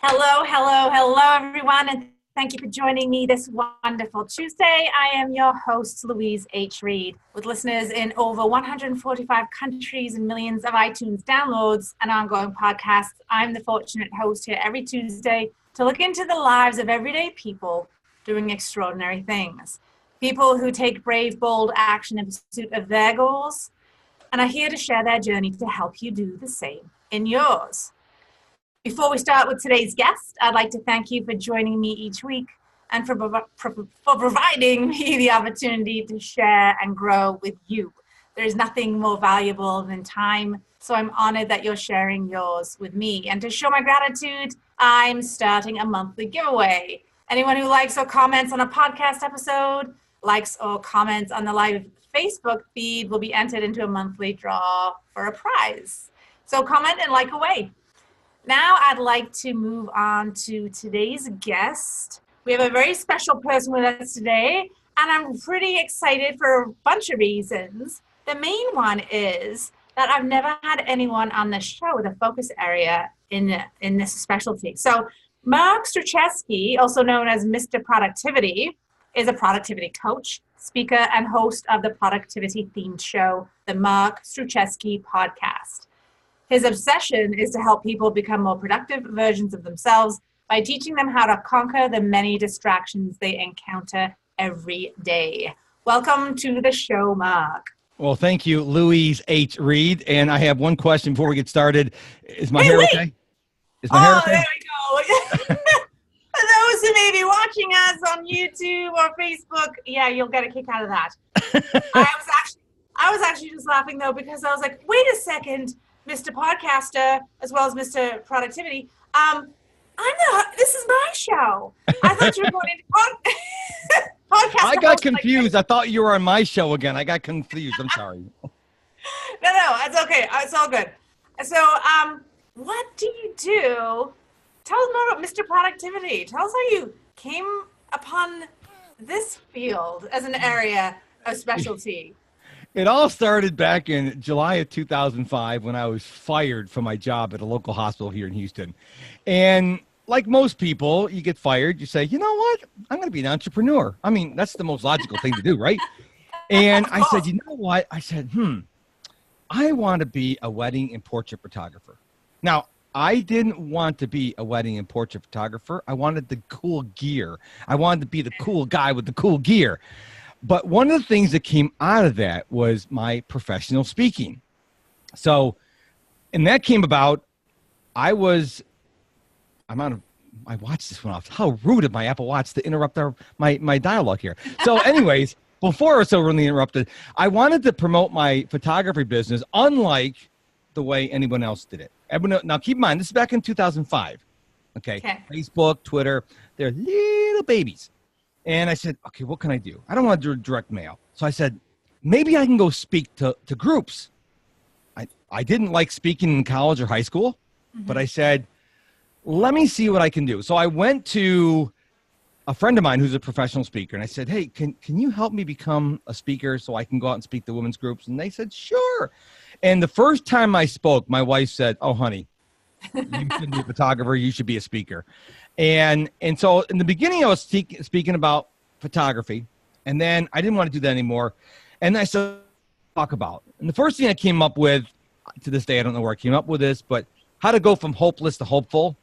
Hello, everyone, and thank you for joining me this wonderful Tuesday. I am your host, Louise H. Reed, with listeners in over 145 countries and millions of iTunes downloads and ongoing podcasts. I'm the fortunate host here every Tuesday to look into the lives of everyday people doing extraordinary things. People who take brave, bold action in pursuit of their goals and are here to share their journey to help you do the same in yours. Before we start with today's guest, I'd like to thank you for joining me each week and for providing me the opportunity to share and grow with you. There is nothing more valuable than time, so I'm honored that you're sharing yours with me. And to show my gratitude, I'm starting a monthly giveaway. Anyone who likes or comments on a podcast episode, likes or comments on the live Facebook feed will be entered into a monthly draw for a prize. So comment and like away. Now I'd like to move on to today's guest. We have a very special person with us today, and I'm pretty excited for a bunch of reasons. The main one is that I've never had anyone on the show with a focus area in this specialty. So Mark Struczewski, also known as Mr. Productivity, is a productivity coach, speaker, and host of the productivity-themed show, the Mark Struczewski Podcast. His obsession is to help people become more productive versions of themselves by teaching them how to conquer the many distractions they encounter every day. Welcome to the show, Mark. Well, thank you, Louise H. Reed. And I have one question before we get started. Is my hair okay? Is my hair okay? There we go. For those who may be watching us on YouTube or Facebook, yeah, you'll get a kick out of that. I was actually just laughing, though, because I was like, wait a second, Mr. Podcaster, as well as Mr. Productivity. This is my show. I thought you were going into podcast. I got confused. I thought you were on my show again. I got confused. I'm sorry. No, it's okay. It's all good. So, what do you do? Tell us more about Mr. Productivity. Tell us how you came upon this field as an area of specialty. It all started back in July of 2005 when I was fired from my job at a local hospital here in Houston. And like most people, you get fired, you say, you know what? I'm going to be an entrepreneur. I mean, that's the most logical thing to do, right? And I said, you know what? I said, I want to be a wedding and portrait photographer. Now, I didn't want to be a wedding and portrait photographer. I wanted the cool gear. I wanted to be the cool guy with the cool gear. But one of the things that came out of that was my professional speaking. So, and that came about, I watched this one off. How rude of my Apple Watch to interrupt my dialogue here. So anyways, before I was so rudely interrupted, I wanted to promote my photography business unlike the way anyone else did it. Now keep in mind, this is back in 2005. Okay. Facebook, Twitter, they're little babies. And I said, okay, what can I do? I don't want to do direct mail. So I said, maybe I can go speak to groups. I didn't like speaking in college or high school, but I said, let me see what I can do. So I went to a friend of mine who's a professional speaker, and I said, hey, can you help me become a speaker so I can go out and speak to women's groups? And they said, sure. And the first time I spoke, my wife said, oh, honey, you should be a photographer. You should be a speaker. And so in the beginning, I was speaking about photography, and then I didn't want to do that anymore. And I said, talk about. And the first thing I came up with, to this day, I don't know where I came up with this, but how to go from hopeless to hopeful.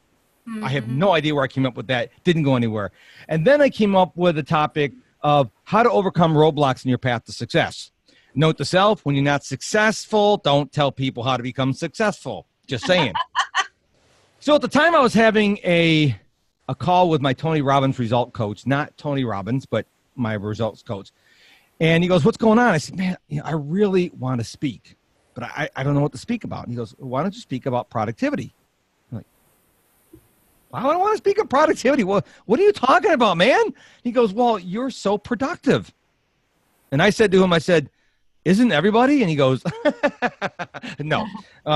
I have no idea where I came up with that. Didn't go anywhere. And then I came up with a topic of how to overcome roadblocks in your path to success. Note to self, when you're not successful, don't tell people how to become successful. Just saying. So at the time I was having a call with my Tony Robbins result coach, not Tony Robbins, but my results coach. And he goes, what's going on? I said, man, I really want to speak, but I don't know what to speak about. And he goes, why don't you speak about productivity? I'm like, I don't want to speak of productivity. What are you talking about, man? He goes, well, you're so productive. And I said to him, I said, isn't everybody? And he goes, no,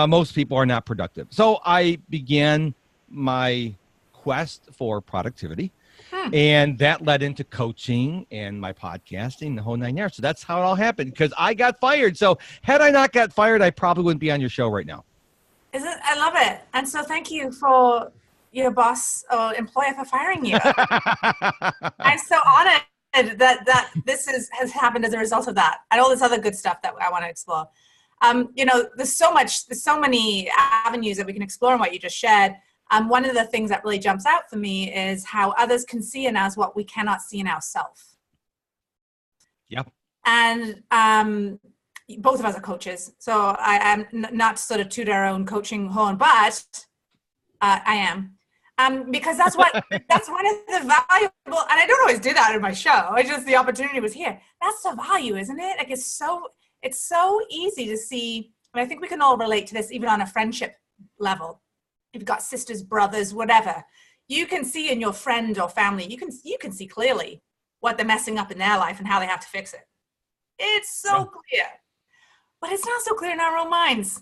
most people are not productive. So I began my quest for productivity, and that led into coaching and my podcasting, the whole 9 yards. So that's how it all happened, because I got fired. So had I not got fired, I probably wouldn't be on your show right now. I love it. And so thank you for, your boss or employer for firing you. I'm so honored that this has happened as a result of that, and all this other good stuff that I want to explore. There's so many avenues that we can explore in what you just shared. One of the things that really jumps out for me is how others can see in us what we cannot see in ourselves. Yep. And both of us are coaches, so I am not sort of toot our own coaching horn, but I am. Because that's one of the valuable, and I don't always do that in my show. It's just the opportunity was here. That's the value, isn't it? Like it's so easy to see. And I think we can all relate to this, even on a friendship level. If you've got sisters, brothers, whatever, you can see in your friend or family. You can see clearly what they're messing up in their life and how they have to fix it. It's so clear, but it's not so clear in our own minds.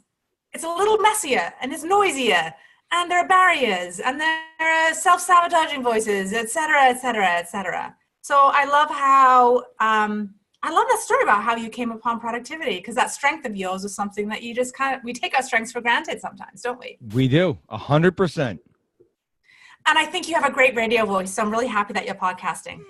It's a little messier and it's noisier. And there are barriers, and there are self-sabotaging voices, et cetera, et cetera, et cetera. So I love that story about how you came upon productivity, because that strength of yours is something that you just we take our strengths for granted sometimes, don't we? We do, 100%. And I think you have a great radio voice, so I'm really happy that you're podcasting.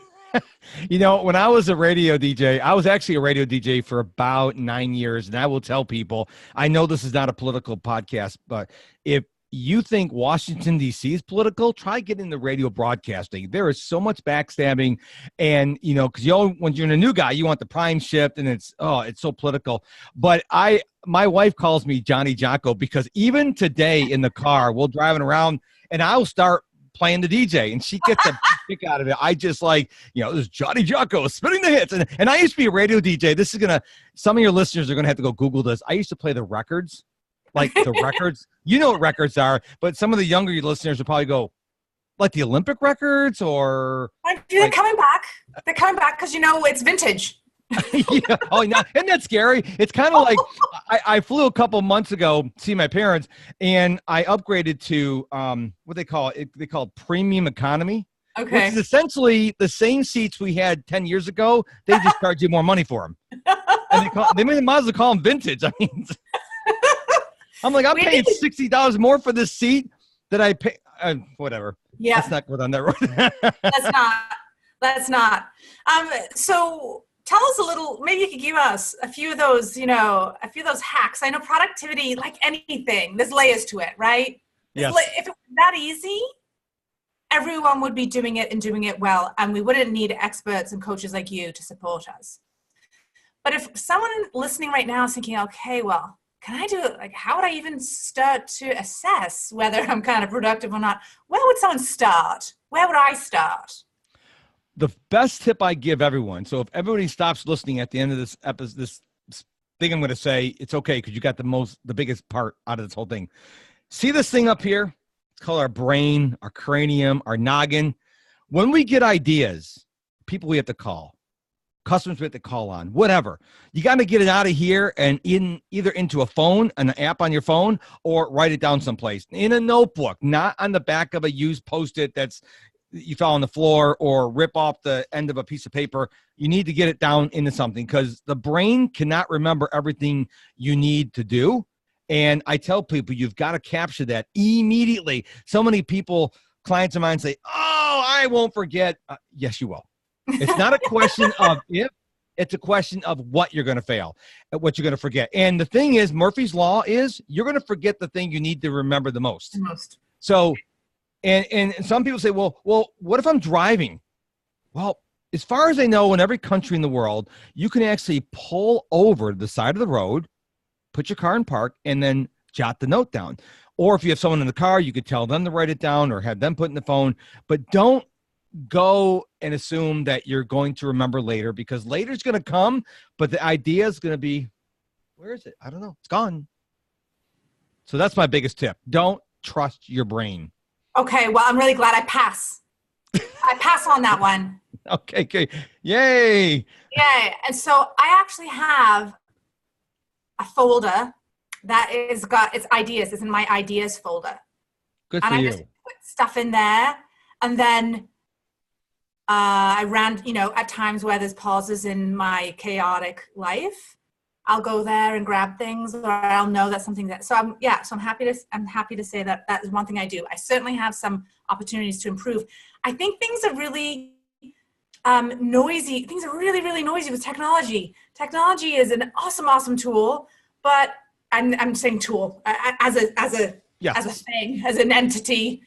When I was a radio DJ, I was actually a radio DJ for about 9 years, and I will tell people, I know this is not a political podcast, but if you think Washington, D.C. is political, try getting into radio broadcasting. There is so much backstabbing. And, because when you're a new guy, you want the prime shift, and it's so political. But my wife calls me Johnny Jocko, because even today in the car, we're driving around, and I'll start playing the DJ, and she gets a kick out of it. I just this is Johnny Jocko spinning the hits. And I used to be a radio DJ. Some of your listeners are going to have to go Google this. I used to play the records. Like the records, what records are, but some of the younger listeners will probably go, like the Olympic records, or they're coming back. They're coming back because it's vintage. Yeah. Oh, no, isn't that scary? It's kind of like I flew a couple months ago to see my parents, and I upgraded to what they call it. They call it premium economy. Okay. Which is essentially the same seats we had 10 years ago. They just charge you more money for them, and they might as well call them vintage. I mean. I'm like, I'm paying $60 more for this seat that I pay. Whatever. Yeah. Let's not go down that road. That's not. So tell us a little, maybe you could give us a few of those hacks. I know productivity, like anything, there's layers to it, right? Yes. If it was that easy, everyone would be doing it and doing it well. And we wouldn't need experts and coaches like you to support us. But if someone listening right now is thinking, okay, well, can I do it? Like, how would I even start to assess whether I'm kind of productive or not? Where would someone start? Where would I start? The best tip I give everyone. So if everybody stops listening at the end of this episode, this thing I'm going to say, it's okay, because you got the biggest part out of this whole thing. See this thing up here? It's called our brain, our cranium, our noggin. When we get ideas, people we have to call. Customers we have to call on, whatever. You got to get it out of here and either into a phone, an app on your phone, or write it down someplace in a notebook, not on the back of a used Post-it that's you fell on the floor, or rip off the end of a piece of paper. You need to get it down into something, because the brain cannot remember everything you need to do. And I tell people, you've got to capture that immediately. So many people, clients of mine, say, "Oh, I won't forget." Yes, you will. It's not a question of if, it's a question of what you're going to fail, what you're going to forget. And the thing is, Murphy's Law is you're going to forget the thing you need to remember the most. So, and some people say, well, what if I'm driving? Well, as far as I know, in every country in the world, you can actually pull over to the side of the road, put your car in park, and then jot the note down. Or if you have someone in the car, you could tell them to write it down or have them put in the phone, but don't go and assume that you're going to remember later, because later is going to come, but the idea is going to be, where is it? I don't know. It's gone. So that's my biggest tip. Don't trust your brain. Okay. Well, I'm really glad I pass. I pass on that one. Okay. Yay. Yay. And so I actually have a folder that is got its ideas. It's in my ideas folder. Good for you. And I just put stuff in there, and then I ran, at times where there's pauses in my chaotic life, I'll go there and grab things, or I'll know that's something that, so I'm happy to say that that is one thing I do. I certainly have some opportunities to improve. I think things are really noisy. Things are really, really noisy with technology. Technology is an awesome tool, but I'm saying tool as a thing, as an entity.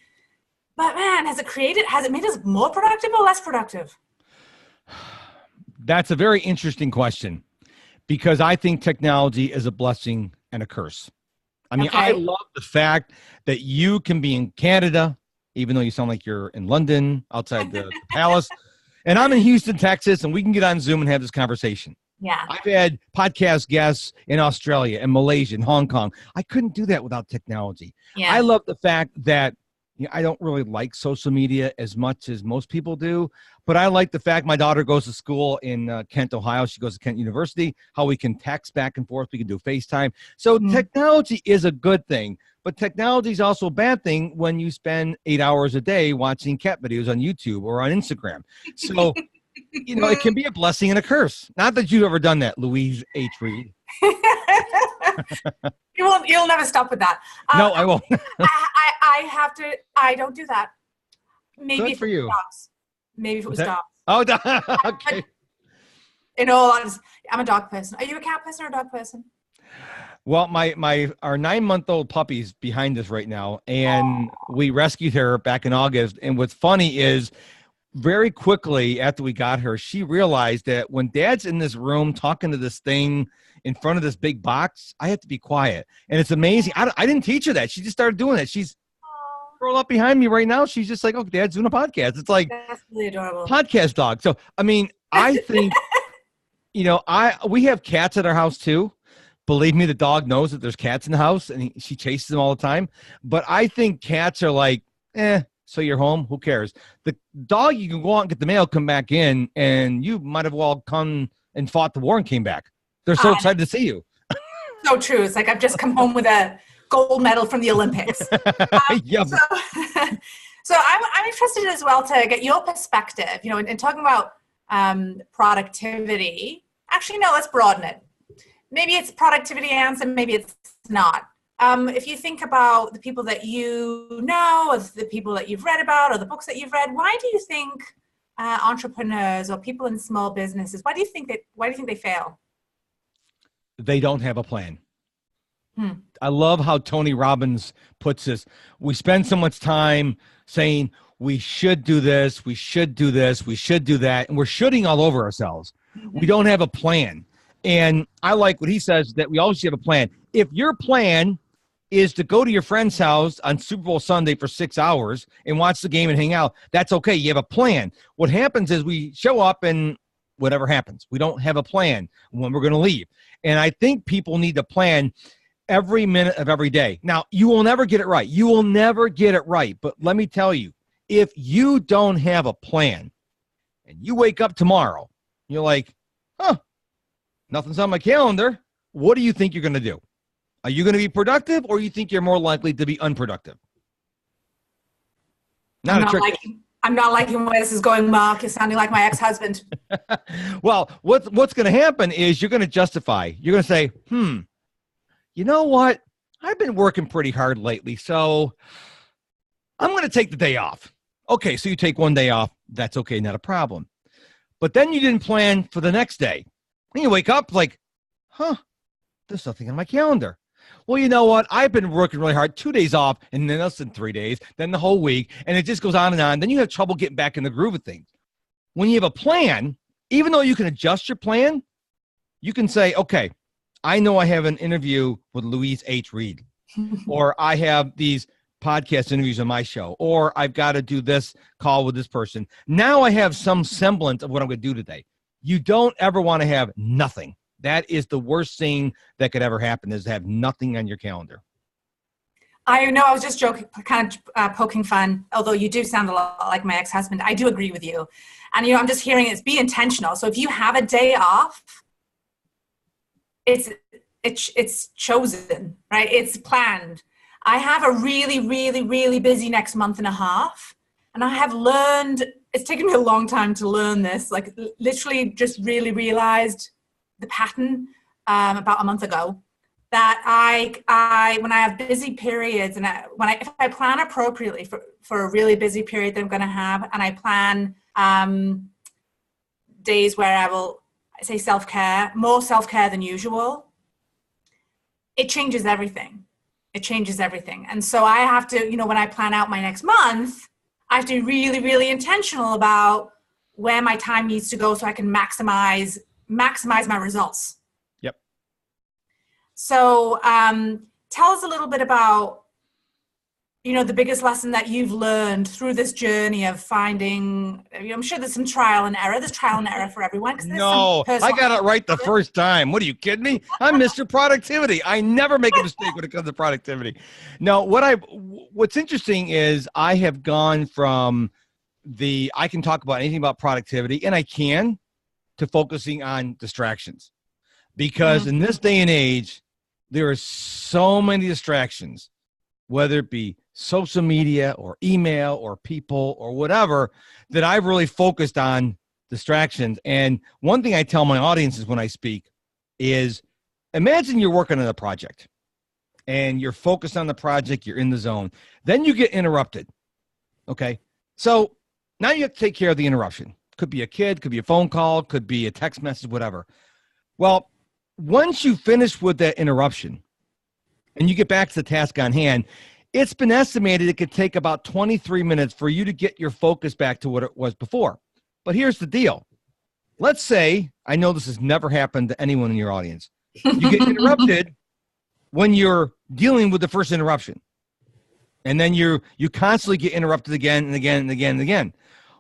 But man, has it made us more productive or less productive? That's a very interesting question, because I think technology is a blessing and a curse. I mean, I love the fact that you can be in Canada, even though you sound like you're in London, outside the palace, and I'm in Houston, Texas, and we can get on Zoom and have this conversation. Yeah. I've had podcast guests in Australia and Malaysia and Hong Kong. I couldn't do that without technology. Yeah. I love the fact that I don't really like social media as much as most people do, but I like the fact my daughter goes to school in Kent, Ohio. She goes to Kent University, how we can text back and forth. We can do FaceTime. So technology is a good thing, but technology is also a bad thing when you spend 8 hours a day watching cat videos on YouTube or on Instagram. So, it can be a blessing and a curse. Not that you've ever done that, Louise H. Reed. You'll never stop with that. No, I won't. I don't do that. Maybe Good if for it you. was dogs. Maybe if it was dogs. Oh, okay. In all honesty, I'm a dog person. Are you a cat person or a dog person? Well, our 9-month-old puppy's behind us right now, and we rescued her back in August. And what's funny is, very quickly after we got her, she realized that when Dad's in this room talking to this thing in front of this big box, I have to be quiet. And it's amazing. I didn't teach her that. She just started doing it. She's rolled up behind me right now. She's just like, oh, Dad's doing a podcast. It's like, that's really adorable. Podcast dog. So, I mean, I think, we have cats at our house too. Believe me, the dog knows that there's cats in the house, and she chases them all the time. But I think cats are like, so you're home, who cares? The dog, you can go out and get the mail, come back in, and you might have well come and fought the war and came back. They're so excited to see you. So true. It's like I've just come home with a gold medal from the Olympics. Yep. So I'm interested as well to get your perspective, in talking about productivity. Actually, no, let's broaden it. Maybe it's productivity answer, maybe it's not. If you think about the people that you know, or the people that you've read about, or the books that you've read, why do you think entrepreneurs or people in small businesses, why do you think they fail? They don't have a plan. I love how Tony Robbins puts this. We spend so much time saying we should do this, we should do this, we should do that, and we're shooting all over ourselves. We don't have a plan. And I like what he says, that we always have a plan. If your plan is to go to your friend's house on Super Bowl Sunday for 6 hours and watch the game and hang out, that's okay. You have a plan. What happens is we show up and whatever happens. We don't have a plan when we're going to leave. And I think people need to plan every minute of every day. Now, you will never get it right. You will never get it right. But let me tell you, if you don't have a plan and you wake up tomorrow, you're like, nothing's on my calendar. What do you think you're going to do? Are you going to be productive, or you think you're more likely to be unproductive? I'm not liking where this is going, Mark. You're sounding like my ex-husband. Well, what's going to happen is you're going to justify. You're going to say, you know what? I've been working pretty hard lately, so I'm going to take the day off. Okay, so you take one day off. That's okay, not a problem. But then you didn't plan for the next day. And you wake up like, there's nothing on my calendar. Well, you know what? I've been working really hard, 2 days off, and then less than 3 days, then the whole week, and it just goes on and on. Then you have trouble getting back in the groove of things. When you have a plan, even though you can adjust your plan, you can say, okay, I know I have an interview with Louise H. Reed, or I have these podcast interviews on my show, or I've got to do this call with this person. Now I have some semblance of what I'm going to do today. You don't ever want to have nothing. That is the worst thing that could ever happen, is to have nothing on your calendar. I know, I was just joking, kind of poking fun, although you do sound a lot like my ex-husband. I do agree with you. And, I'm just hearing it's be intentional. So if you have a day off, it's chosen, right? It's planned. I have a really, really, really busy next month and a half. And I have learned, it's taken me a long time to learn this, like literally just really realized the pattern about a month ago that I when I have busy periods and if I plan appropriately for a really busy period that I'm going to have, and I plan days where I will say more self-care than usual, it changes everything. It changes everything. And so I have to, when I plan out my next month, I have to be really, really intentional about where my time needs to go so I can maximize my results. Yep. So tell us a little bit about, the biggest lesson that you've learned through this journey of finding, I'm sure there's some trial and error. There's trial and error for everyone. No, I got it right the first time. What are you kidding me? I'm Mr. Productivity. I never make a mistake when it comes to productivity. No, what's interesting is I have gone from I can talk about anything about productivity, and I can, to focusing on distractions. Because in this day and age, there are so many distractions, whether it be social media or email or people or whatever, that I've really focused on distractions. And one thing I tell my audiences when I speak is, imagine you're working on a project and you're focused on the project, you're in the zone. Then you get interrupted. Okay. So now you have to take care of the interruption. Could be a kid, could be a phone call, could be a text message, whatever. Well, once you finish with that interruption and you get back to the task on hand, it's been estimated it could take about 23 minutes for you to get your focus back to what it was before. But here's the deal. Let's say, I know this has never happened to anyone in your audience. You get interrupted when you're dealing with the first interruption. And then you constantly get interrupted again and again and again and again.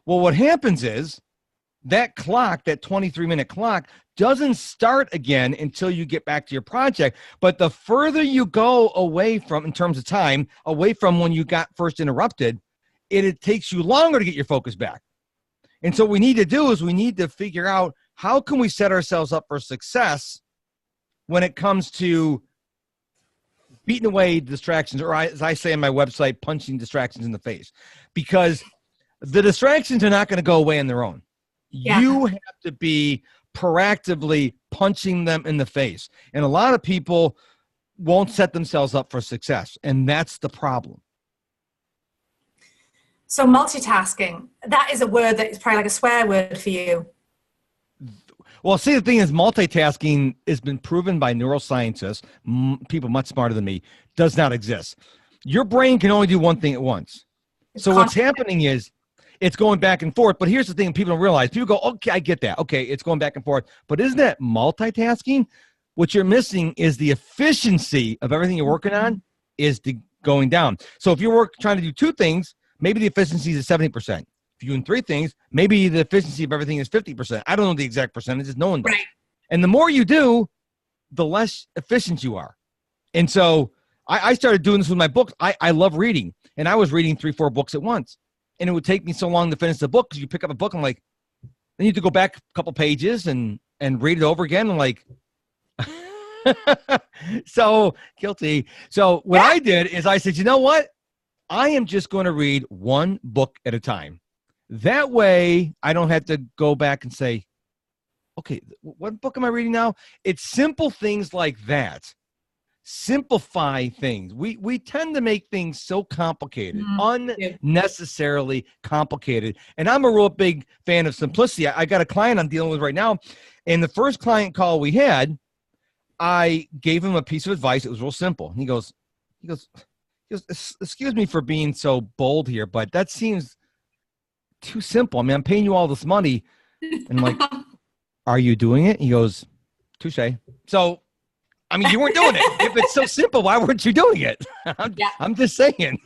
Well, what happens is that clock, that 23-minute clock, doesn't start again until you get back to your project. But the further you go away from, in terms of time, away from when you got first interrupted, it takes you longer to get your focus back. And so what we need to do is we need to figure out, how can we set ourselves up for success when it comes to beating away distractions, or as I say on my website, punching distractions in the face. Because the distractions are not going to go away on their own. Yeah. You have to be proactively punching them in the face. And a lot of people won't set themselves up for success. And that's the problem. So multitasking, that is a word that is probably like a swear word for you. Well, see, the thing is, multitasking has been proven by neuroscientists, people much smarter than me, does not exist. Your brain can only do one thing at once. So what's happening is, it's going back and forth. But here's the thing people don't realize. People go, okay, I get that. Okay, it's going back and forth. But isn't that multitasking? What you're missing is the efficiency of everything you're working on is going down. So if you're trying to do two things, maybe the efficiency is 70%. If you're doing three things, maybe the efficiency of everything is 50%. I don't know the exact percentages. No one does. Right. And the more you do, the less efficient you are. And so I started doing this with my books. I love reading. And I was reading 3-4 books at once. And it would take me so long to finish the book, because you pick up a book and then you have to go back a couple pages and read it over again. And so guilty. So what I did is I said, you know what? I am just going to read one book at a time. That way I don't have to go back and say, okay, what book am I reading now? It's simple things like that. Simplify things. We tend to make things so complicated, unnecessarily complicated. And I'm a real big fan of simplicity. I got a client I'm dealing with right now, and the first client call we had, I gave him a piece of advice. It was real simple. He goes, excuse me for being so bold here, but that seems too simple. I mean, I'm paying you all this money. And I'm like, are you doing it? He goes, touche. So, I mean, you weren't doing it. If it's so simple, why weren't you doing it? I'm just saying.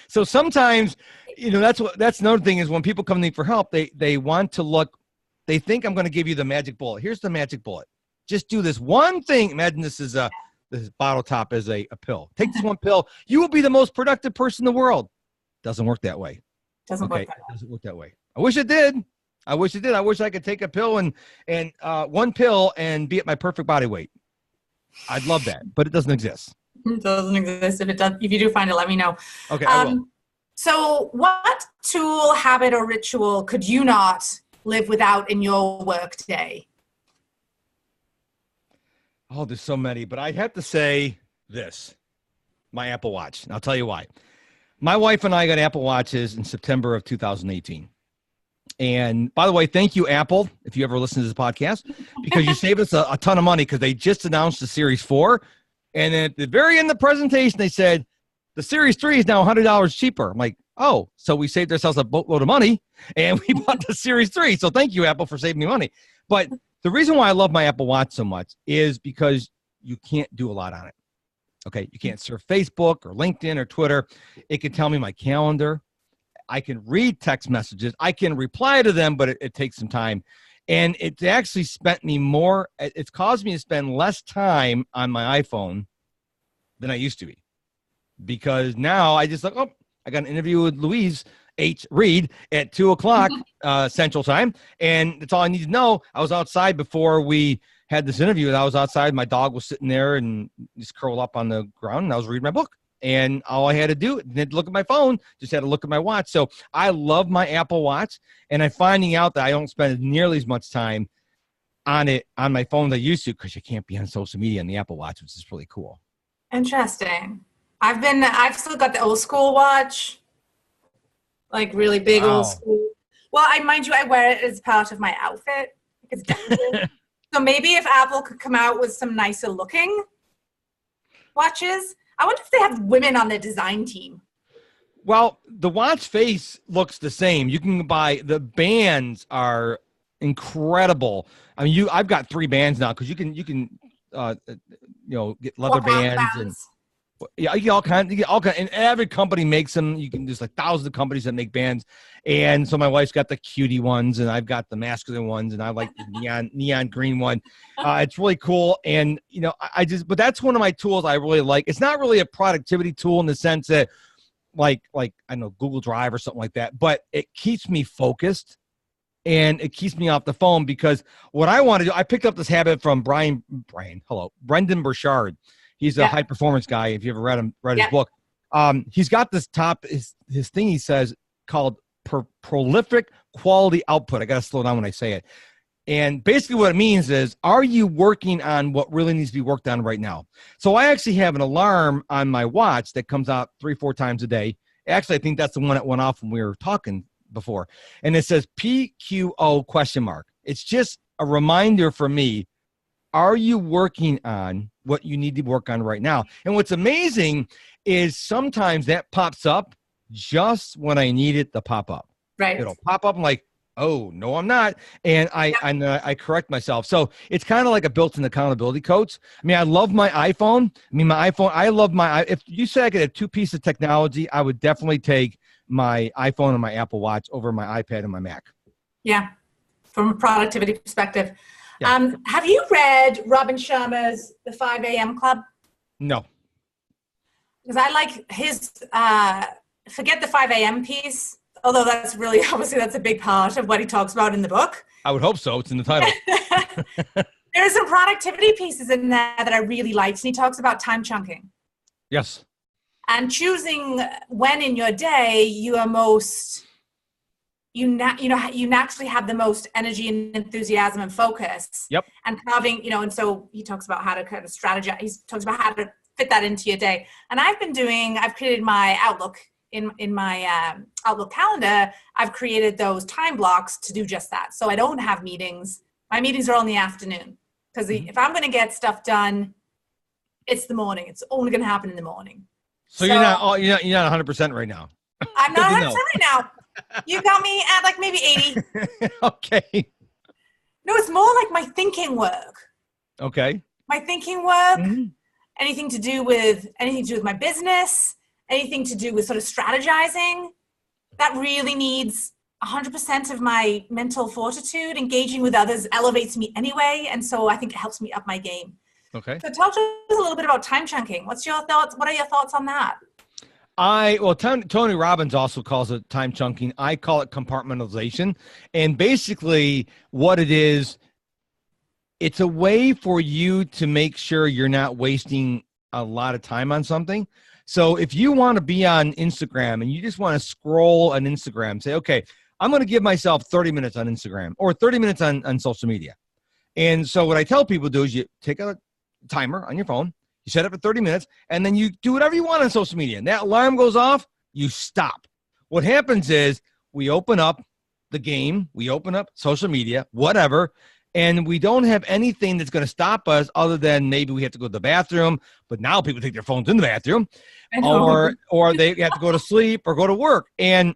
So sometimes, that's another thing is when people come to me for help, they want to look, they think I'm going to give you the magic bullet. Here's the magic bullet. Just do this one thing. Imagine this bottle top is a pill. Take this one pill. You will be the most productive person in the world. Doesn't work that way. Doesn't work that way. I wish it did. I wish I could take a pill and one pill and be at my perfect body weight. I'd love that, but it doesn't exist. It doesn't exist. If you do find it, let me know. Okay, I will. So what tool, habit, or ritual could you not live without in your work day? Oh, there's so many, but I have to say this, my Apple Watch. And I'll tell you why. My wife and I got Apple Watches in September of 2018. And by the way, thank you, Apple, if you ever listen to this podcast, because you saved us a ton of money because they just announced the Series 4. And then at the very end of the presentation, they said, the Series 3 is now $100 cheaper. I'm like, oh, so we saved ourselves a boatload of money and we bought the Series 3. So thank you, Apple, for saving me money. But the reason why I love my Apple Watch so much is because you can't do a lot on it. Okay, you can't surf Facebook or LinkedIn or Twitter. It can tell me my calendar. I can read text messages. I can reply to them, but it takes some time. And it's actually it's caused me to spend less time on my iPhone than I used to be. Because now I just like, oh, I got an interview with Louise H. Reed at 2:00 Central Time. And that's all I need to know. I was outside before we had this interview, and I was outside. My dog was sitting there and just curled up on the ground, and I was reading my book. And all I had to do, didn't look at my phone, just had to look at my watch. So I love my Apple Watch, and I'm finding out that I don't spend nearly as much time on my phone as I used to, because you can't be on social media on the Apple Watch, which is really cool. Interesting. I've still got the old school watch, like really big old school. Well, mind you, I wear it as part of my outfit. So maybe if Apple could come out with some nicer looking watches. I wonder if they have women on their design team. Well, the watch face looks the same. You can buy, the bands are incredible. I mean, I've got 3 bands now, because you can get leather bands and you get all kinds, and every company makes them. There's like thousands of companies that make bands. And so my wife's got the cutie ones, and I've got the masculine ones, and I like the neon green one. It's really cool. And, but that's one of my tools I really like. It's not really a productivity tool in the sense that like, I know, Google Drive or something like that, but it keeps me focused and it keeps me off the phone, because what I want to do, I picked up this habit from Brendan Burchard. He's a high performance guy. If you ever read his book, he's got this his thing he says called prolific quality output. I got to slow down when I say it. And basically what it means is, are you working on what really needs to be worked on right now? So I actually have an alarm on my watch that comes out 3-4 times a day. Actually, I think that's the one that went off when we were talking before. And it says PQO ? It's just a reminder for me. Are you working on what you need to work on right now? And what's amazing is sometimes that pops up just when I need it to pop up. Right. It'll pop up. I'm like, oh, no, I'm not. And I correct myself. So it's kind of like a built-in accountability coach. I mean, I love my iPhone. If you said I could have 2 pieces of technology, I would definitely take my iPhone and my Apple Watch over my iPad and my Mac. Yeah. From a productivity perspective. Yeah. Have you read Robin Sharma's The 5 a.m. Club? No. Because I like his, forget the 5 a.m. piece, although that's really, obviously that's a big part of what he talks about in the book. I would hope so. It's in the title. There are some productivity pieces in there that I really liked. And he talks about time chunking. Yes. And choosing when in your day you are most... you naturally have the most energy and enthusiasm and focus. Yep. And carving, and so he talks about how to kind of strategize. He talks about how to fit that into your day. And I've created my Outlook in my Outlook calendar. I've created those time blocks to do just that. So I don't have meetings. My meetings are all in the afternoon, because if I'm going to get stuff done, it's the morning. It's only going to happen in the morning. So you're not 100% right now. I'm not 100% right now. You got me at like maybe 80. Okay. No, it's more like my thinking work. Okay. My thinking work, anything to do with my business, anything to do with sort of strategizing, that really needs 100% of my mental fortitude. Engaging with others elevates me anyway, and so I think it helps me up my game. Okay. So talk to us a little bit about time chunking. What's your thoughts? What are your thoughts on that? Tony Robbins also calls it time chunking. I call it compartmentalization. And basically what it is, it's a way for you to make sure you're not wasting a lot of time on something. So if you want to be on Instagram and you just want to scroll on Instagram, say, okay, I'm going to give myself 30 minutes on Instagram or 30 minutes on social media. And so what I tell people to do is you take a timer on your phone. You set it for 30 minutes, and then you do whatever you want on social media. And that alarm goes off, you stop. What happens is we open up the game, we open up social media, whatever, and we don't have anything that's going to stop us other than maybe we have to go to the bathroom, but now people take their phones in the bathroom, or they have to go to sleep or go to work, and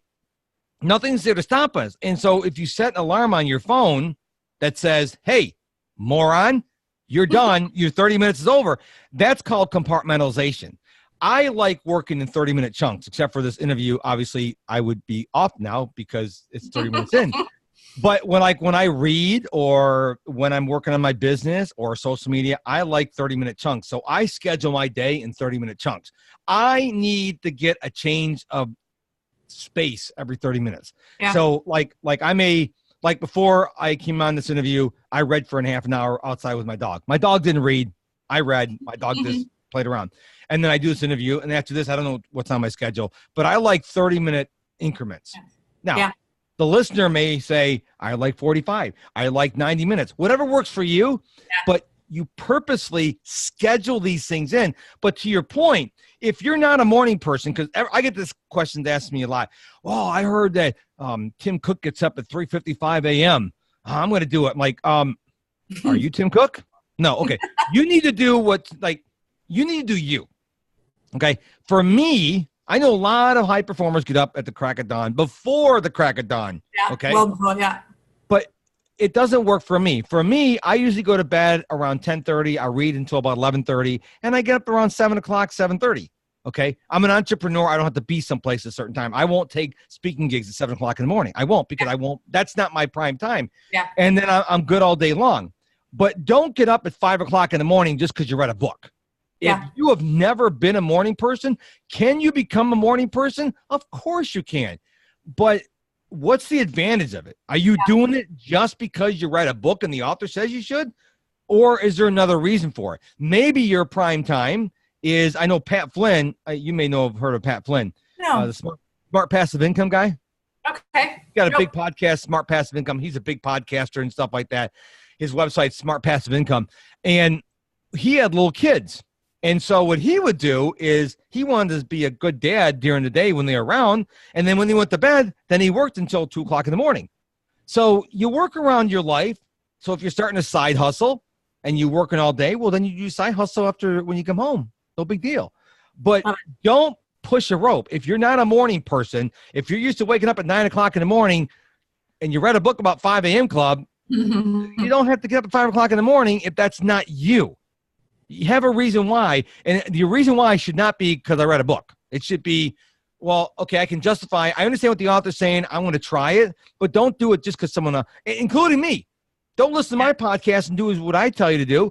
nothing's there to stop us. And so if you set an alarm on your phone that says, hey, moron, you're done, your 30 minutes is over, that's called compartmentalization. I like working in 30-minute chunks, except for this interview. Obviously, I would be off now because it's 30 minutes in. But when I read or when I'm working on my business or social media, I like 30-minute chunks. So I schedule my day in 30-minute chunks. I need to get a change of space every 30 minutes. Yeah. So like before I came on this interview, I read for a half an hour outside with my dog. My dog didn't read. I read. My dog just played around. And then I do this interview. And after this, I don't know what's on my schedule, but I like 30-minute increments. Now, the listener may say, I like 45. I like 90 minutes. Whatever works for you, but you purposely schedule these things in. But to your point, if you're not a morning person, because I get this question asked me a lot. Oh, I heard that Tim Cook gets up at 3:55 a.m. I'm going to do it. I'm like, are you Tim Cook? No. Okay. You need to do you need to do you. Okay. For me, I know a lot of high performers get up at the crack of dawn, before the crack of dawn. Yeah. Okay. Well before, yeah. But it doesn't work for me. For me, I usually go to bed around 10:30. I read until about 11:30, and I get up around 7 o'clock, 7:30. Okay. I'm an entrepreneur. I don't have to be someplace at a certain time. I won't take speaking gigs at 7 o'clock in the morning. I won't, because that's not my prime time. Yeah. And then I'm good all day long. But don't get up at 5 o'clock in the morning just because you read a book. If you have never been a morning person, can you become a morning person? Of course you can. But what's the advantage of it? Are you doing it just because you read a book and the author says you should? Or is there another reason for it? Maybe your prime time is, I know Pat Flynn, you may know, have heard of Pat Flynn. No. The smart passive income guy. Okay. He's got a big podcast, Smart Passive Income. He's a big podcaster and stuff like that. His website's Smart Passive Income. And he had little kids. And so what he would do is he wanted to be a good dad during the day when they were around. And then when they went to bed, then he worked until 2 o'clock in the morning. So you work around your life. So if you're starting a side hustle and you're working all day, well, then you do side hustle after when you come home. No big deal. But don't push a rope. If you're not a morning person, if you're used to waking up at 9 o'clock in the morning and you read a book about 5 a.m. club, you don't have to get up at 5 o'clock in the morning if that's not you. You have a reason why, and the reason why should not be because I read a book. It should be, well, okay, I can justify. I understand what the author's saying. I want to try it, but don't do it just because someone, including me. Don't listen to my podcast and do what I tell you to do.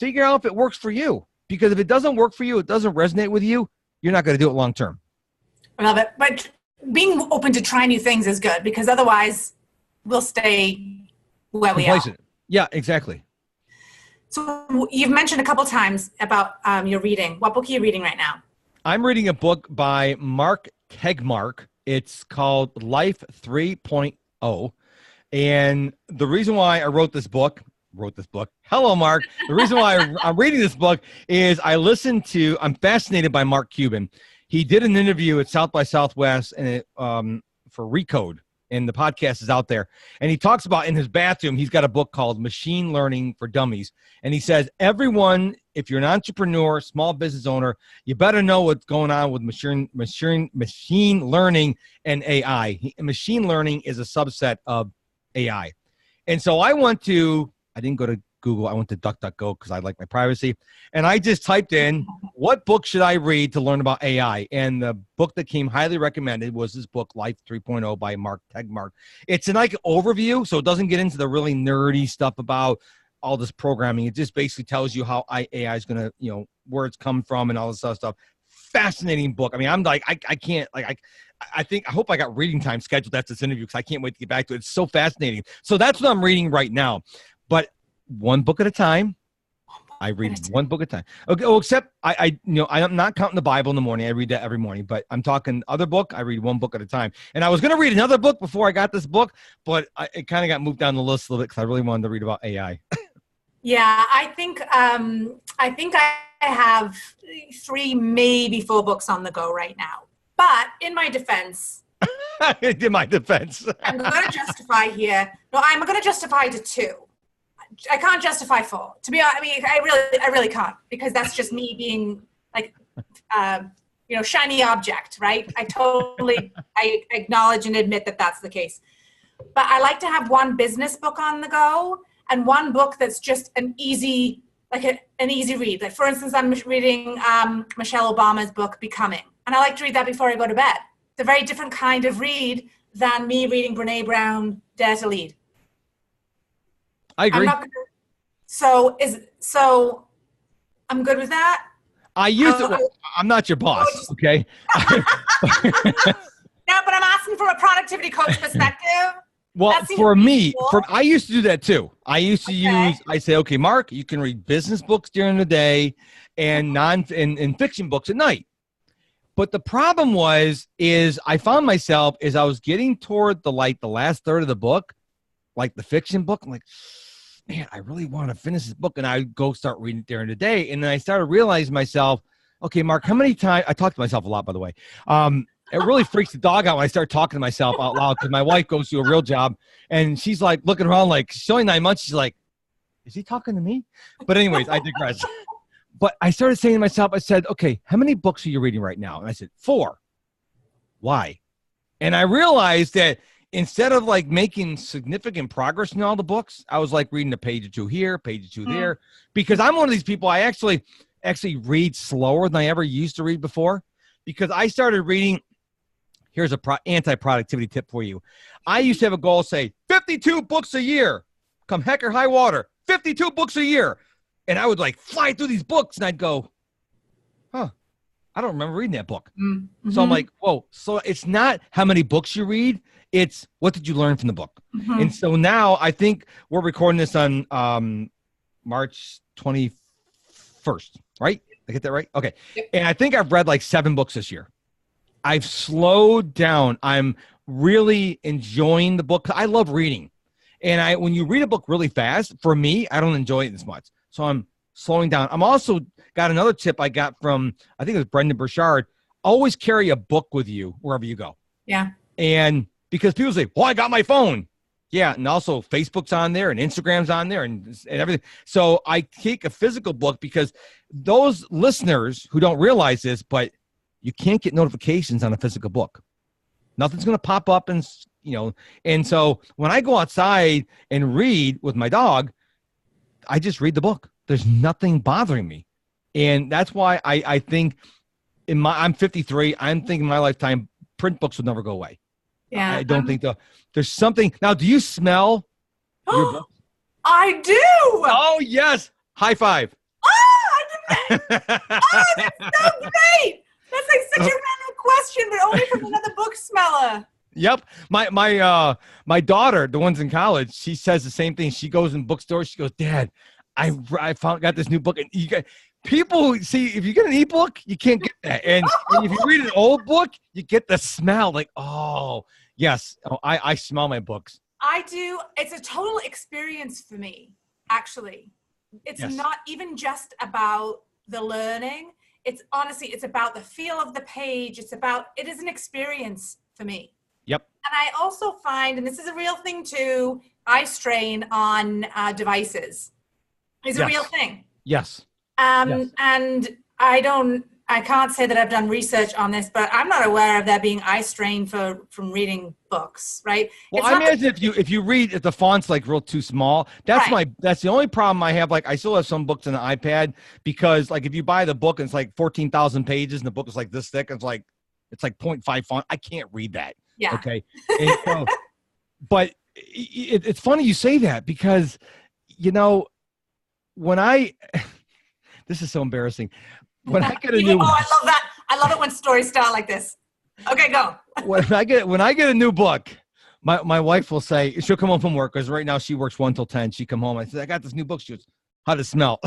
Figure out if it works for you, because if it doesn't work for you, it doesn't resonate with you, you're not going to do it long term. I love it. But being open to try new things is good, because otherwise we'll stay where we are. Yeah, exactly. So you've mentioned a couple times about your reading. What book are you reading right now? I'm reading a book by Mark Tegmark. It's called Life 3.0. And the reason why I wrote this book, hello, Mark. The reason why I'm reading this book is I'm fascinated by Mark Cuban. He did an interview at South by Southwest and for Recode. And the podcast is out there. And he talks about, in his bathroom, he's got a book called Machine Learning for Dummies. And he says, everyone, if you're an entrepreneur, small business owner, you better know what's going on with machine learning and AI. Machine learning is a subset of AI. And so I didn't go to Google, I went to DuckDuckGo because I like my privacy. And I just typed in, what book should I read to learn about AI? And the book that came highly recommended was this book, Life 3.0 by Mark Tegmark. It's an overview, so it doesn't get into the really nerdy stuff about all this programming. It just basically tells you how AI is going to, where it's come from and all this other stuff. Fascinating book. I mean, I'm like, I can't, I hope I got reading time scheduled after this interview because I can't wait to get back to it. It's so fascinating. So that's what I'm reading right now. But one book at a time. I read one book at a time. Okay. Well, except I'm not counting the Bible in the morning. I read that every morning, but I'm talking other book. I read one book at a time. And I was going to read another book before I got this book, but it kind of got moved down the list a little bit because I really wanted to read about AI. Yeah, I think I have 3, maybe 4 books on the go right now. But in my defense, In my defense. I'm going to justify here. No, I'm going to justify to 2. I can't justify 4. To be honest, I mean, I really can't, because that's just me being like, shiny object, right? I acknowledge and admit that that's the case. But I like to have one business book on the go and one book that's just an easy read. Like, for instance, I'm reading Michelle Obama's book, Becoming. And I like to read that before I go to bed. It's a very different kind of read than me reading Brene Brown, Dare to Lead. I agree. I'm good with that. I'm not your boss, okay? No, but I'm asking from a productivity coach perspective. Well, for me, I used to do that too. I used to I say, okay, Mark, you can read business books during the day and and fiction books at night. But the problem is I found myself as I was getting toward the last third of the book, like the fiction book, I'm like, man, I really want to finish this book. And I go start reading it during the day. And then I started realizing myself, okay, Mark, how many times, I talk to myself a lot, by the way. It really freaks the dog out when I start talking to myself out loud, because my wife goes to a real job and she's like looking around like, she's only 9 months. She's like, is he talking to me? But anyways, I digress. But I started saying to myself, I said, okay, how many books are you reading right now? And I said, 4. Why? And I realized that instead of like making significant progress in all the books, I was like reading a page or 2 here, page or 2 there, because I'm one of these people, I actually read slower than I ever used to read before, because I started reading. Here's a anti-productivity tip for you. I used to have a goal, say 52 books a year, come heck or high water, 52 books a year. And I would like fly through these books and I'd go, I don't remember reading that book. Mm-hmm. So I'm like, whoa. So it's not how many books you read. It's what did you learn from the book? Mm-hmm. And so now I think we're recording this on March 21st, right? I get that right? Okay. Yep. And I think I've read like 7 books this year. I've slowed down. I'm really enjoying the book. I love reading. And when you read a book really fast, for me, I don't enjoy it as much. So I'm slowing down. I'm also got another tip I got from, I think it was Brendan Burchard. Always carry a book with you wherever you go. Yeah. And because people say, well, I got my phone. Yeah. And also Facebook's on there and Instagram's on there and everything. So I take a physical book, because those listeners who don't realize this, but you can't get notifications on a physical book. Nothing's going to pop up. And so when I go outside and read with my dog, I just read the book. There's nothing bothering me. And that's why I think I'm 53. I'm thinking in my lifetime, print books will never go away. Yeah. I don't think there's something. Now, do you smell your book? I do. Oh, yes. High five. Oh, I did that. Oh, that's so great. That's like such a random question, but only from another book smeller. Yep. My daughter, the one's in college, she says the same thing. She goes in bookstores. She goes, Dad, I got this new book. And people see, if you get an ebook, you can't get that. And if you read an old book, you get the smell. Like, oh, yes. Oh, I smell my books. I do. It's a total experience for me, actually. It's not even just about the learning. It's about the feel of the page. It is an experience for me. Yep. And I also find, and this is a real thing too, eye strain on devices is a real thing. Yes. And I can't say that I've done research on this, but I'm not aware of there being eye strain from reading books, right? Well, I imagine if you read, if the font's like real too small, that's the only problem I have. Like, I still have some books on the iPad, because like if you buy the book and it's like 14,000 pages and the book is like this thick, it's like 0.5 font. I can't read that. Yeah. Okay. And so, but it's funny you say that, because this is so embarrassing. When I get a new, I love that. I love it when stories start like this. Okay, go. when I get a new book, my wife will say, she'll come home from work, because right now she works 1 till 10. She come home. I said, I got this new book. She goes, how to smell?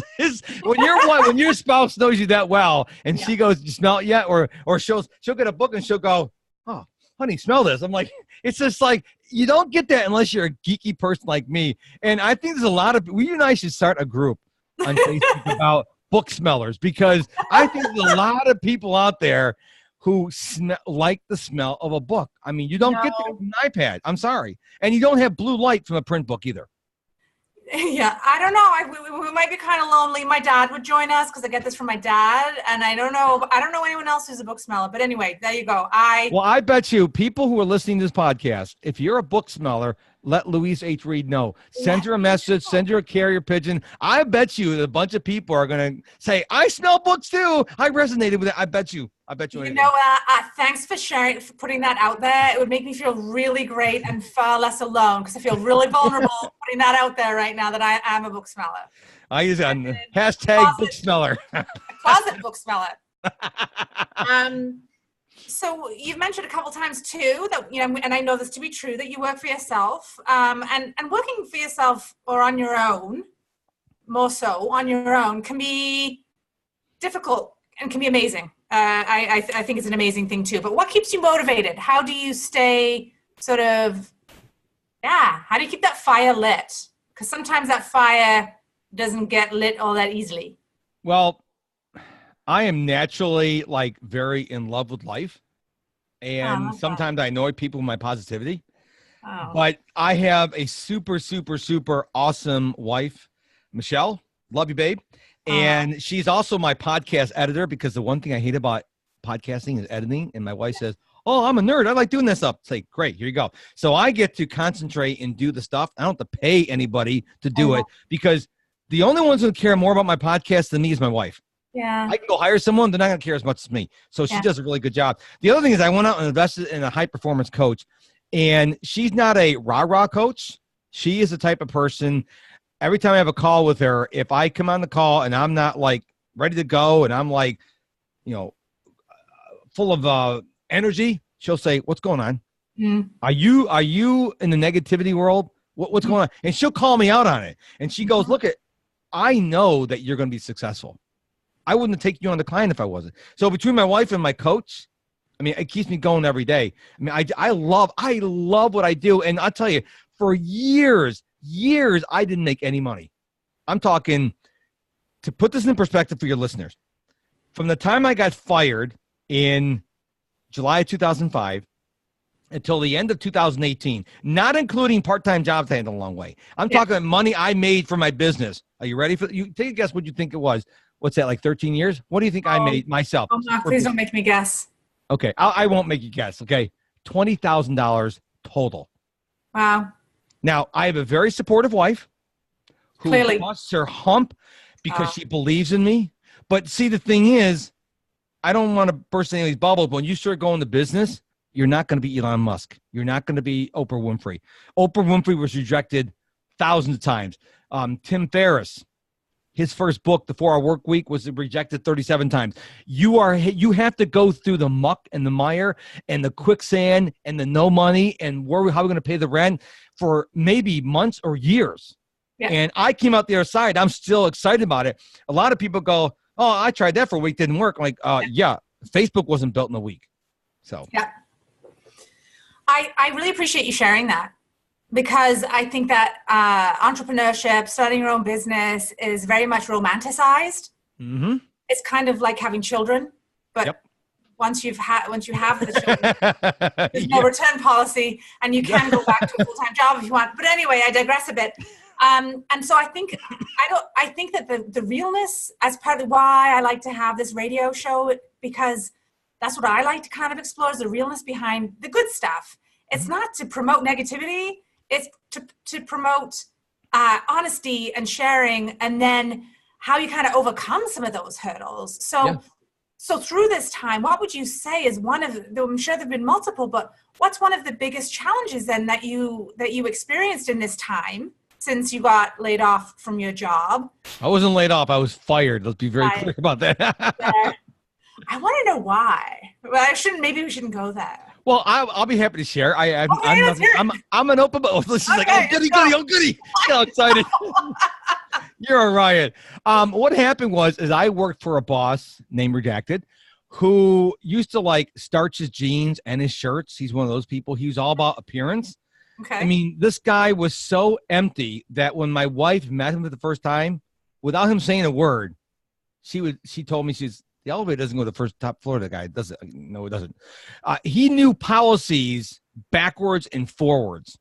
when your spouse knows you that well, and she goes, you smell it yet? Or she'll get a book and she'll go, oh, honey, smell this. I'm like, it's just like, you don't get that unless you're a geeky person like me. And I think there's a lot of, you and I should start a group on Facebook about book smellers, because I think there's a lot of people out there who like the smell of a book. I mean, you don't get that from an iPad. I'm sorry. And you don't have blue light from a print book either. Yeah, I don't know. We might be kind of lonely. My dad would join us because I get this from my dad, and I don't know anyone else who's a book smeller. But anyway, there you go. Well, I bet you people who are listening to this podcast, if you're a book smeller, let Louise H. Reed know. Send her a message. Send her a carrier pigeon. I bet you a bunch of people are going to say, "I smell books too. I resonated with it." I bet you. You know, thanks for sharing, for putting that out there. It would make me feel really great and far less alone, because I feel really vulnerable putting that out there right now that I am a book smeller. I use hashtag book smeller. A closet book smeller. So you've mentioned a couple times too that, you know, and I know this to be true, that you work for yourself, and working for yourself or on your own, more so on your own, can be difficult and can be amazing. I think it's an amazing thing too. But what keeps you motivated? How do you stay how do you keep that fire lit? Because sometimes that fire doesn't get lit all that easily. Well, I am naturally like very in love with life. And sometimes I annoy people with my positivity. But I have a super, super, super awesome wife, Michelle. Love you, babe. And she's also my podcast editor, because the one thing I hate about podcasting is editing. And my wife says, "Oh, I'm a nerd. I like doing this stuff." It's like, great, here you go. So I get to concentrate and do the stuff. I don't have to pay anybody to do it, because the only ones who care more about my podcast than me is my wife. Yeah. I can go hire someone. They're not going to care as much as me. So she does a really good job. The other thing is I went out and invested in a high performance coach, and she's not a rah-rah coach. She is the type of person, every time I have a call with her, if I come on the call and I'm not like ready to go and I'm like, you know, full of energy, she'll say, "What's going on? Are you in the negativity world? What's going on?" And she'll call me out on it. And she goes, "Look, I know that you're going to be successful. I wouldn't have taken you on the client if I wasn't." So between my wife and my coach, I mean, it keeps me going every day. I mean, I love what I do. And I'll tell you, for years, I didn't make any money. I'm talking, to put this in perspective for your listeners, from the time I got fired in July of 2005 until the end of 2018, not including part-time jobs I had along the way. I'm talking about money I made for my business. Are you ready for you? Take a guess what you think it was. What's that, like 13 years? What do you think I made myself? Oh, no, please don't make me guess. Okay, I won't make you guess, okay? $20,000 total. Wow. Now, I have a very supportive wife who Clearly busts her hump because she believes in me. But see, the thing is, I don't want to burst any of these bubbles, but when you start going to business, you're not going to be Elon Musk. You're not going to be Oprah Winfrey. Oprah Winfrey was rejected thousands of times. Tim Ferriss, his first book, The 4 Hour Work Week, was rejected 37 times. You have to go through the muck and the mire and the quicksand and the no money and how we're going to pay the rent for maybe months or years. Yeah. And I came out the other side. I'm still excited about it. A lot of people go, "Oh, I tried that for a week, didn't work." I'm like, Facebook wasn't built in a week. So yeah, I really appreciate you sharing that, because I think that entrepreneurship, starting your own business, is very much romanticized. Mm-hmm. It's kind of like having children, but once you have the children, there's no return policy, and you can go back to a full-time job if you want. But anyway, I digress a bit. And so I think that the realness, as partly why I like to have this radio show, because that's what I like to kind of explore, is the realness behind the good stuff. It's not to promote negativity. It's to promote honesty and sharing, and then how you kind of overcome some of those hurdles. So through this time, what would you say is one of, though I'm sure there have been multiple, but what's one of the biggest challenges then that you experienced in this time since you got laid off from your job? I wasn't laid off. I was fired. Let's be very clear about that. I want to know why. Well, maybe we shouldn't go there. Well, I'll be happy to share. I'm an open book. She's like, "Oh, goody. She's all excited. You're a riot. What happened is I worked for a boss named Redacted, who used to like starch his jeans and his shirts. He's one of those people. He was all about appearance. Okay. I mean, this guy was so empty that when my wife met him for the first time, without him saying a word, she told me, the elevator doesn't go to the first top floor. The guy does it. No, it doesn't. He knew policies backwards and forwards.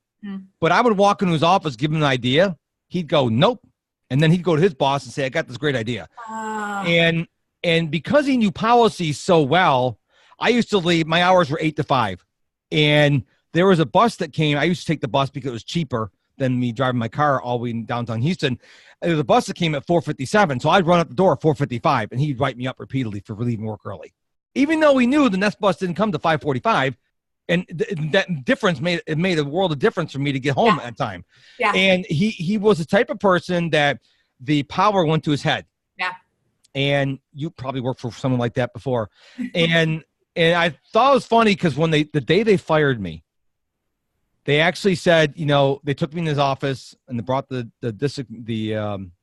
But I would walk into his office, give him an idea. He'd go, nope. And then he'd go to his boss and say, I got this great idea. And because he knew policies so well, I used to leave. My hours were 8 to 5. And there was a bus that came. I used to take the bus because it was cheaper than me driving my car all the way in downtown Houston. There was a bus that came at 4:57. So I'd run up the door at 4:55, and he'd write me up repeatedly for leaving work early. Even though he knew the next bus didn't come to 5:45. And that difference made a world of difference for me to get home at time. Yeah. And he was the type of person that the power went to his head. Yeah. And you probably worked for someone like that before. And I thought it was funny because when the day they fired me, they actually said, they took me in his office and they brought the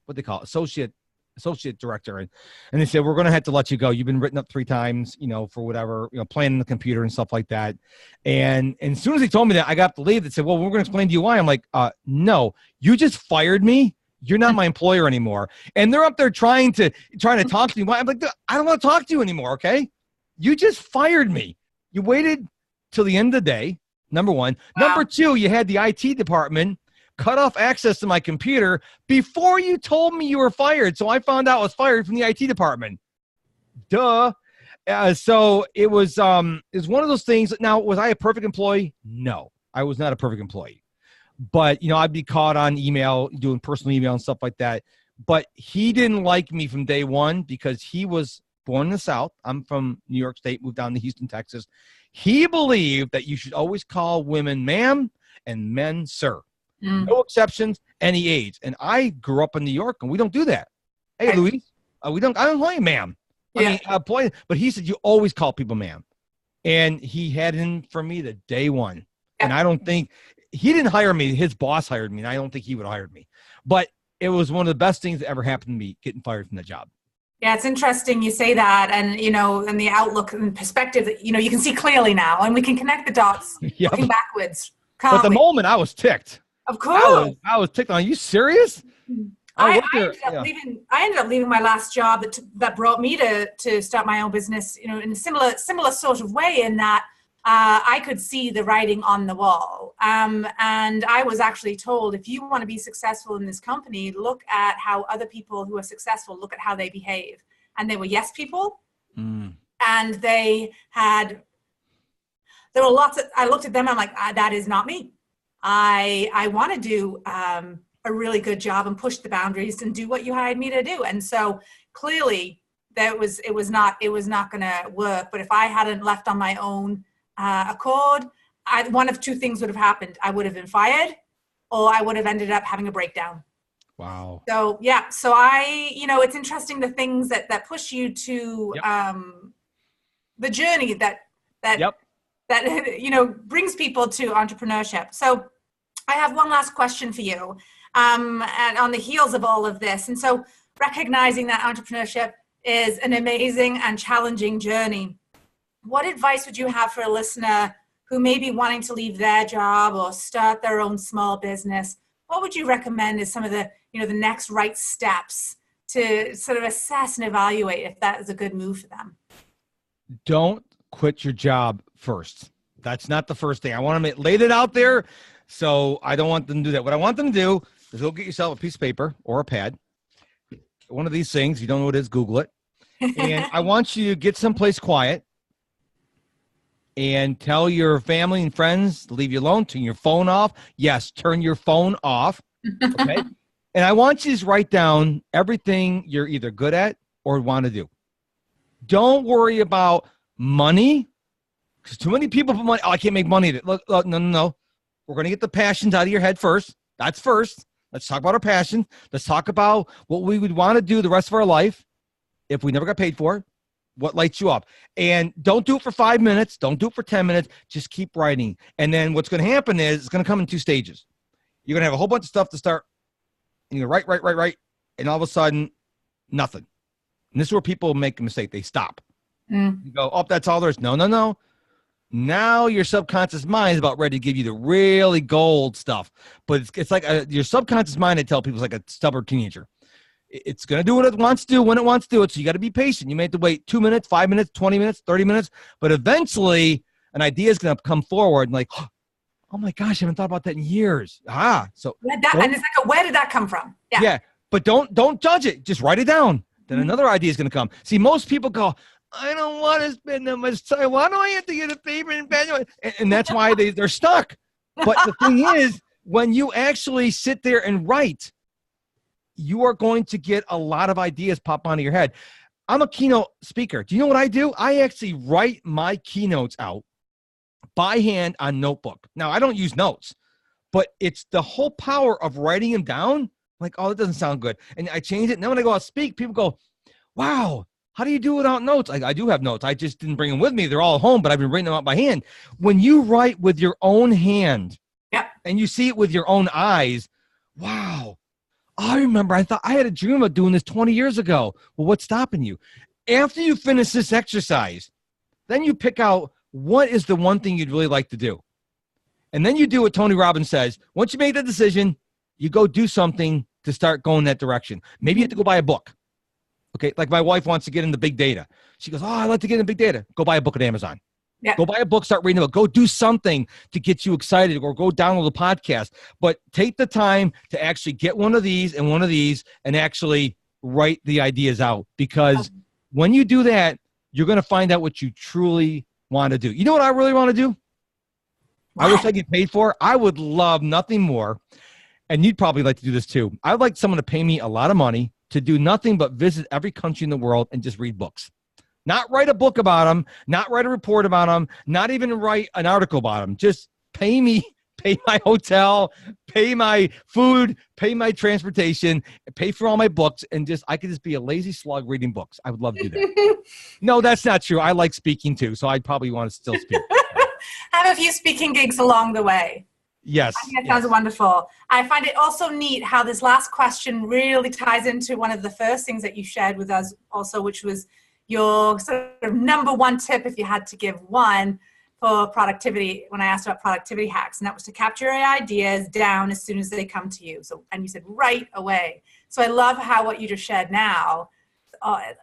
what they call it, associate director, and they said, we're going to have to let you go. You've been written up 3 times, for whatever, playing in the computer and stuff like that. And as soon as they told me that, I got to leave. They said, well, we're going to explain to you why. I'm like, no, you just fired me. You're not my employer anymore. And they're up there trying to talk to me. I'm like, I don't want to talk to you anymore. Okay. You just fired me. You waited till the end of the day. Number one. Wow. Number 2, you had the IT department cut off access to my computer before you told me you were fired. So I found out I was fired from the IT department. Duh. So it was one of those things. Now, was I a perfect employee? No, I was not a perfect employee. But, I'd be caught on email, doing personal email and stuff like that. But he didn't like me from day one because he was born in the South. I'm from New York State, moved down to Houston, Texas. He believed that you should always call women ma'am and men sir. No exceptions, any age. And I grew up in New York, and we don't do that. Hey, Louise, I don't call you ma'am. Yeah. But he said you always call people ma'am. And he had in for me the day one. Yeah. And I don't think he didn't hire me. His boss hired me, and I don't think he would have hired me. But it was one of the best things that ever happened to me, getting fired from the job. Yeah, it's interesting you say that, and and the outlook and perspective that you can see clearly now, and we can connect the dots looking backwards. But at the moment, I was ticked. Of course, I was ticked. Are you serious? I ended up leaving my last job that brought me to start my own business. In a similar sort of way, in that I could see the writing on the wall, and I was actually told, if you want to be successful in this company, look at how other people who are successful, look at how they behave. And they were yes people, and there were lots of. I looked at them. I'm like, that is not me. I want to do a really good job and push the boundaries and do what you hired me to do. And so clearly, it was not going to work. But if I hadn't left on my own accord, one of 2 things would have happened. I would have been fired, or I would have ended up having a breakdown. Wow. So yeah. So it's interesting the things that push you to the journey that brings people to entrepreneurship. So I have one last question for you, and on the heels of all of this. And so recognizing that entrepreneurship is an amazing and challenging journey, what advice would you have for a listener who may be wanting to leave their job or start their own small business? What would you recommend as some of the, the next right steps to sort of assess and evaluate if that is a good move for them? Don't quit your job first. That's not the first thing. I want to lay that out there. So I don't want them to do that. What I want them to do is go get yourself a piece of paper or a pad. One of these things. If you don't know what it is, Google it. And I want you to get someplace quiet and tell your family and friends to leave you alone. Turn your phone off. Yes, turn your phone off. Okay. And I want you to write down everything you're either good at or want to do. Don't worry about money, because too many people put money. Oh, I can't make money. Look, no. We're going to get the passions out of your head first. That's first. Let's talk about our passion. Let's talk about what we would want to do the rest of our life if we never got paid for it. What lights you up? And don't do it for 5 minutes. Don't do it for 10 minutes. Just keep writing. And then what's going to happen is it's going to come in 2 stages. You're going to have a whole bunch of stuff to start. And you're write. And all of a sudden, nothing. And this is where people make a mistake. They stop. You go, oh, that's all there is. No. Now your subconscious mind is about ready to give you the really gold stuff. But it's like your subconscious mind, I tell people, is like a stubborn teenager. It's going to do what it wants to do when it wants to do it. So you got to be patient. You may have to wait 2 minutes, 5 minutes, 20 minutes, 30 minutes. But eventually an idea is going to come forward and like, oh my gosh, I haven't thought about that in years. And it's like, where did that come from? Yeah. But don't judge it. Just write it down. Then another idea is going to come. See, most people go, I don't want to spend that much time. Why do I have to get a paper and pen? And that's why they're stuck. But the thing is, when you actually sit there and write, you are going to get a lot of ideas pop onto your head. I'm a keynote speaker. Do you know what I do? I actually write my keynotes out by hand on notebook. Now, I don't use notes, but it's the whole power of writing them down. Like, oh, that doesn't sound good. And I change it. And then when I go out to speak, people go, wow, how do you do without notes? I do have notes. I just didn't bring them with me. They're all at home, but I've been writing them out by hand. When you write with your own hand and you see it with your own eyes, wow. I remember I thought I had a dream of doing this 20 years ago. Well, what's stopping you? After you finish this exercise, then you pick out what is the one thing you'd really like to do. And then you do what Tony Robbins says. Once you make the decision, you go do something to start going that direction. Maybe you have to go buy a book. Okay, like my wife wants to get into big data. She goes, oh, I'd like to get into big data. Go buy a book at Amazon. Yeah. Go buy a book, start reading a book. Go do something to get you excited, or go download a podcast. But take the time to actually get one of these and actually write the ideas out. Because when you do that, you're going to find out what you truly want to do. You know what I really want to do? What? I wish I get paid for. I would love nothing more. And you'd probably like to do this too. I'd like someone to pay me a lot of money to do nothing but visit every country in the world and just read books. Not write a book about them, not write a report about them, not even write an article about them. Just pay me, pay my hotel, pay my food, pay my transportation, pay for all my books, and just I could just be a lazy slug reading books. I would love to do that. No, that's not true. I like speaking too, so I'd probably want to still speak. Have a few speaking gigs along the way. Yes. I think that sounds wonderful. I find it also neat how this last question really ties into one of the first things that you shared with us also, which was your sort of number one tip, if you had to give one, for productivity, when I asked about productivity hacks, and that was to capture your ideas down as soon as they come to you. So, and you said right away. So I love how what you just shared now,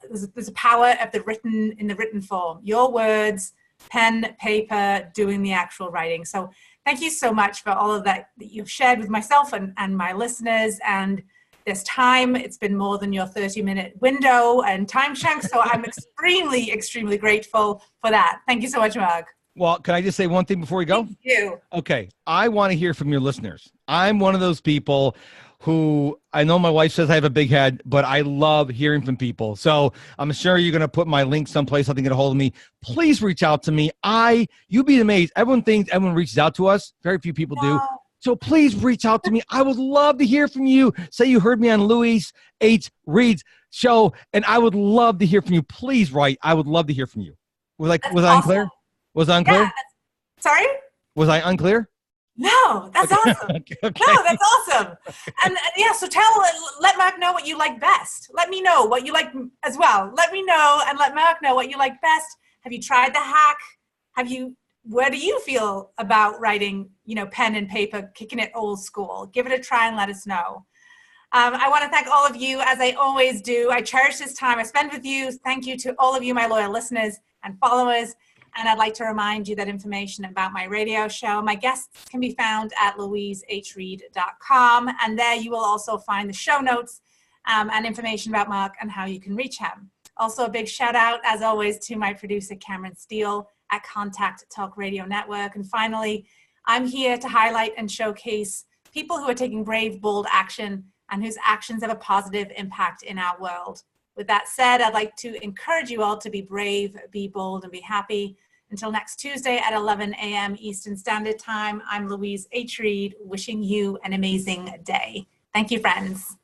there's a power of the written form, your words, pen, paper, doing the actual writing. So thank you so much for all of that you've shared with myself and my listeners. And this time, it's been more than your 30-minute window and time chunk. So I'm extremely, extremely grateful for that. Thank you so much, Mark. Well, can I just say one thing before we go? Thank you. Okay. I want to hear from your listeners. I'm one of those people who, I know my wife says I have a big head, but I love hearing from people. So I'm sure you're going to put my link someplace, something to get a hold of me. Please reach out to me. You'd be amazed. Everyone thinks everyone reaches out to us. Very few people do. So please reach out to me. I would love to hear from you. Say you heard me on Louise H. Reed's show, and I would love to hear from you. Please write. I would love to hear from you. Was I unclear? Was I unclear? Yeah, sorry? Was I unclear? No, that's awesome. Okay. No, that's awesome. And so let Mark know what you like best. Let me know what you like as well. Let me know and let Mark know what you like best. Have you tried the hack? Where do you feel about writing, pen and paper, kicking it old school? Give it a try and let us know. I want to thank all of you, as I always do. I cherish this time I spend with you. Thank you to all of you, my loyal listeners and followers. And I'd like to remind you that information about my radio show, my guests can be found at louisehreed.com. And there you will also find the show notes and information about Mark and how you can reach him. Also, a big shout out, as always, to my producer, Cameron Steele at Contact Talk Radio Network. And finally, I'm here to highlight and showcase people who are taking brave, bold action and whose actions have a positive impact in our world. With that said, I'd like to encourage you all to be brave, be bold, and be happy. Until next Tuesday at 11 a.m. Eastern Standard Time, I'm Louise H. Reed, wishing you an amazing day. Thank you, friends.